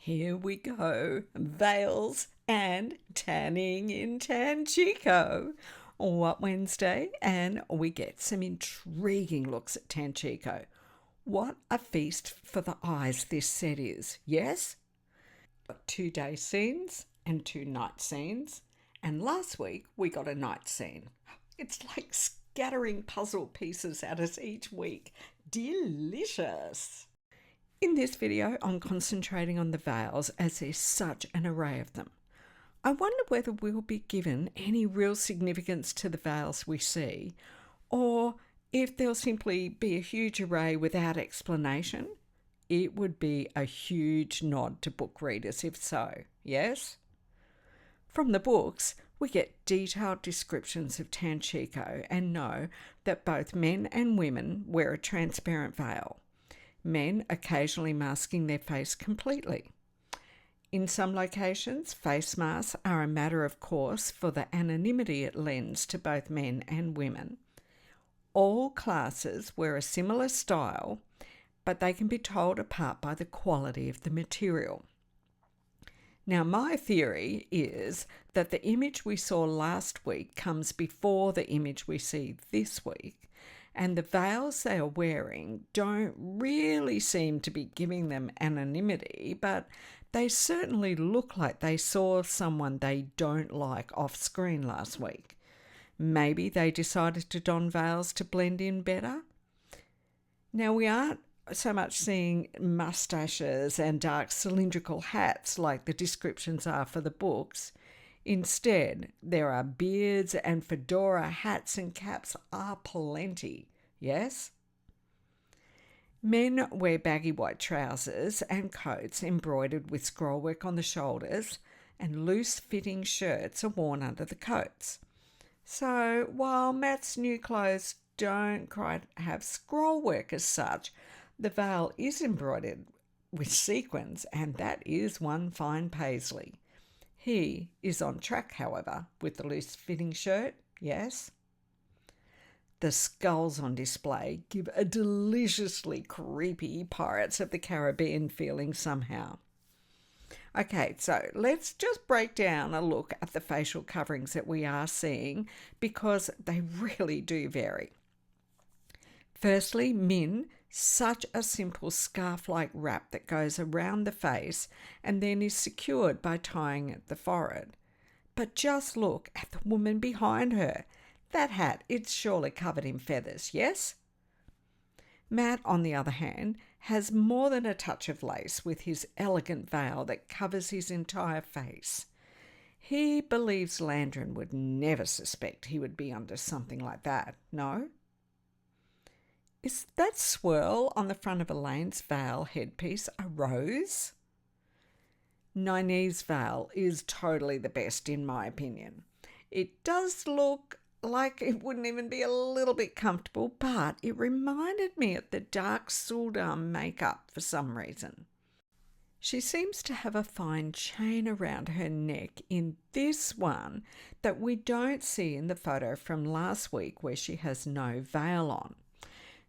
Here we go, veils and tanning in Tanchico. What Wednesday? And we get some intriguing looks at Tanchico. What a feast for the eyes this set is, yes? 2 day scenes and 2 night scenes. And last week we got a night scene. It's like scattering puzzle pieces at us each week. Delicious! In this video, I'm concentrating on the veils as there's such an array of them. I wonder whether we'll be given any real significance to the veils we see, or if there'll simply be a huge array without explanation. It would be a huge nod to book readers if so, yes? From the books, we get detailed descriptions of Tanchico and know that both men and women wear a transparent veil, men occasionally masking their face completely. In some locations, face masks are a matter of course for the anonymity it lends to both men and women. All classes wear a similar style, but they can be told apart by the quality of the material. Now, my theory is that the image we saw last week comes before the image we see this week, and the veils they are wearing don't really seem to be giving them anonymity, but they certainly look like they saw someone they don't like off screen last week. Maybe they decided to don veils to blend in better. Now, we aren't so much seeing mustaches and dark cylindrical hats like the descriptions are for the books. Instead, there are beards and fedora hats and caps are plenty, yes? Men wear baggy white trousers and coats embroidered with scrollwork on the shoulders, and loose-fitting shirts are worn under the coats. So, while Matt's new clothes don't quite have scrollwork as such, the veil is embroidered with sequins, and that is one fine paisley. He is on track, however, with the loose-fitting shirt, yes? The skulls on display give a deliciously creepy Pirates of the Caribbean feeling somehow. Okay, so let's just break down a look at the facial coverings that we are seeing because they really do vary. Firstly, Min, such a simple scarf-like wrap that goes around the face and then is secured by tying at the forehead. But just look at the woman behind her. That hat, it's surely covered in feathers, yes? Matt, on the other hand, has more than a touch of lace with his elegant veil that covers his entire face. He believes Landrin would never suspect he would be under something like that, no? Is that swirl on the front of Elaine's veil headpiece a rose? Nynaeve's veil is totally the best in my opinion. It does look like it wouldn't even be a little bit comfortable, but it reminded me of the dark Suldam makeup for some reason. She seems to have a fine chain around her neck in this one that we don't see in the photo from last week where she has no veil on.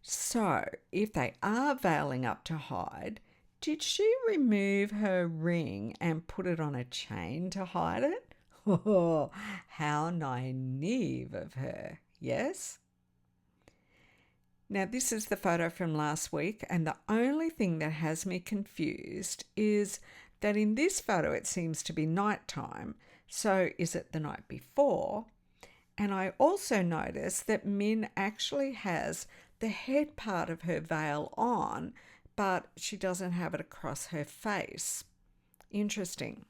So, if they are veiling up to hide, did she remove her ring and put it on a chain to hide it? Oh, how naive of her, yes? Now, this is the photo from last week, and the only thing that has me confused is that in this photo it seems to be nighttime, so is it the night before? And I also notice that Min actually has the head part of her veil on, but she doesn't have it across her face. Interesting.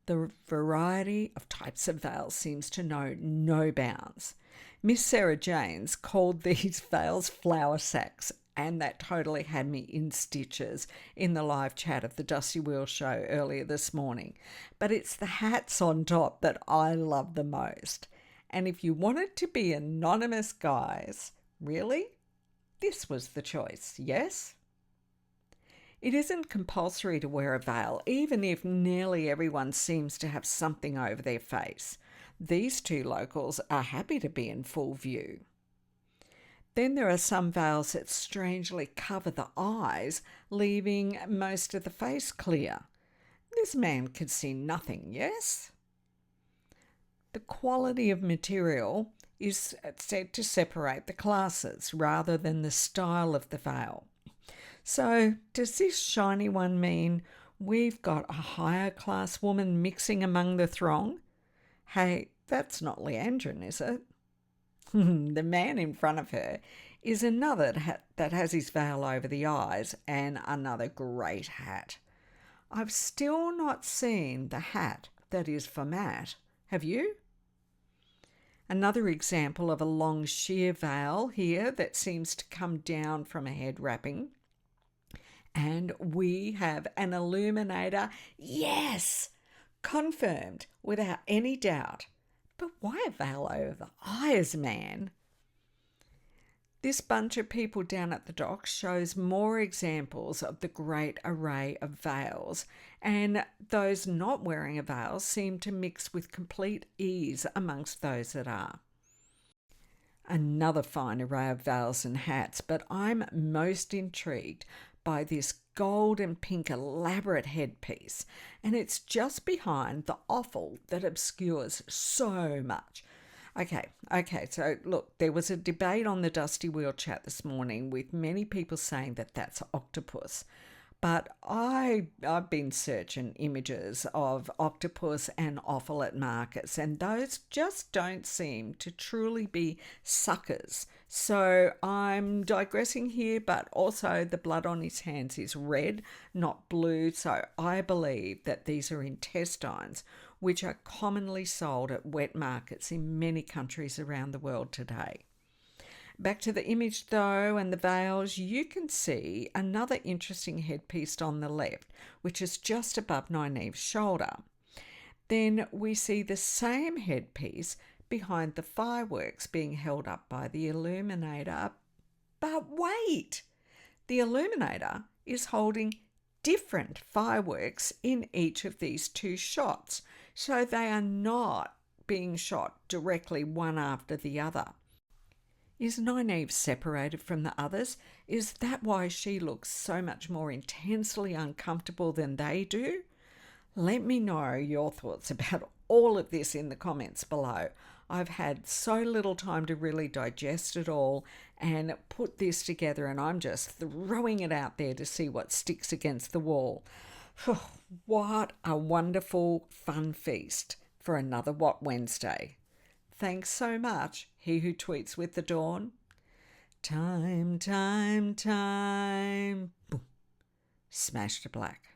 The variety of types of veils seems to know no bounds. Miss Sarah Janes called these veils flour sacks, and that totally had me in stitches in the live chat of the Dusty Wheel show earlier this morning. But it's the hats on top that I love the most. And if you wanted to be anonymous, guys, really? This was the choice, yes? It isn't compulsory to wear a veil, even if nearly everyone seems to have something over their face. These two locals are happy to be in full view. Then there are some veils that strangely cover the eyes, leaving most of the face clear. This man could see nothing, yes? The quality of material is said to separate the classes rather than the style of the veil. So does this shiny one mean we've got a higher class woman mixing among the throng? Hey, that's not Leandrin, is it? The man in front of her is another that has his veil over the eyes and another great hat. I've still not seen the hat that is for Matt. Have you? Another example of a long sheer veil here that seems to come down from a head wrapping. And we have an illuminator. Yes! Confirmed without any doubt. But why a veil over the eyes, man? This bunch of people down at the dock shows more examples of the great array of veils, and those not wearing a veil seem to mix with complete ease amongst those that are. Another fine array of veils and hats, but I'm most intrigued by this gold and pink elaborate headpiece, and it's just behind the offal that obscures so much. Okay, so look, there was a debate on the Dusty Wheel chat this morning with many people saying that that's octopus. But I've been searching images of octopus and offal at markets, and those just don't seem to truly be suckers. So I'm digressing here, but also the blood on his hands is red, not blue. So I believe that these are intestines, which are commonly sold at wet markets in many countries around the world today. Back to the image though and the veils, you can see another interesting headpiece on the left, which is just above Nynaeve's shoulder. Then we see the same headpiece behind the fireworks being held up by the illuminator. But wait! The illuminator is holding different fireworks in each of these two shots, so they are not being shot directly one after the other. Is Nynaeve separated from the others? Is that why she looks so much more intensely uncomfortable than they do? Let me know your thoughts about all of this in the comments below. I've had so little time to really digest it all and put this together, and I'm just throwing it out there to see what sticks against the wall. What a wonderful, fun feast for another What Wednesday. Thanks so much, he who tweets with the dawn. Time. Boom. Smash to black.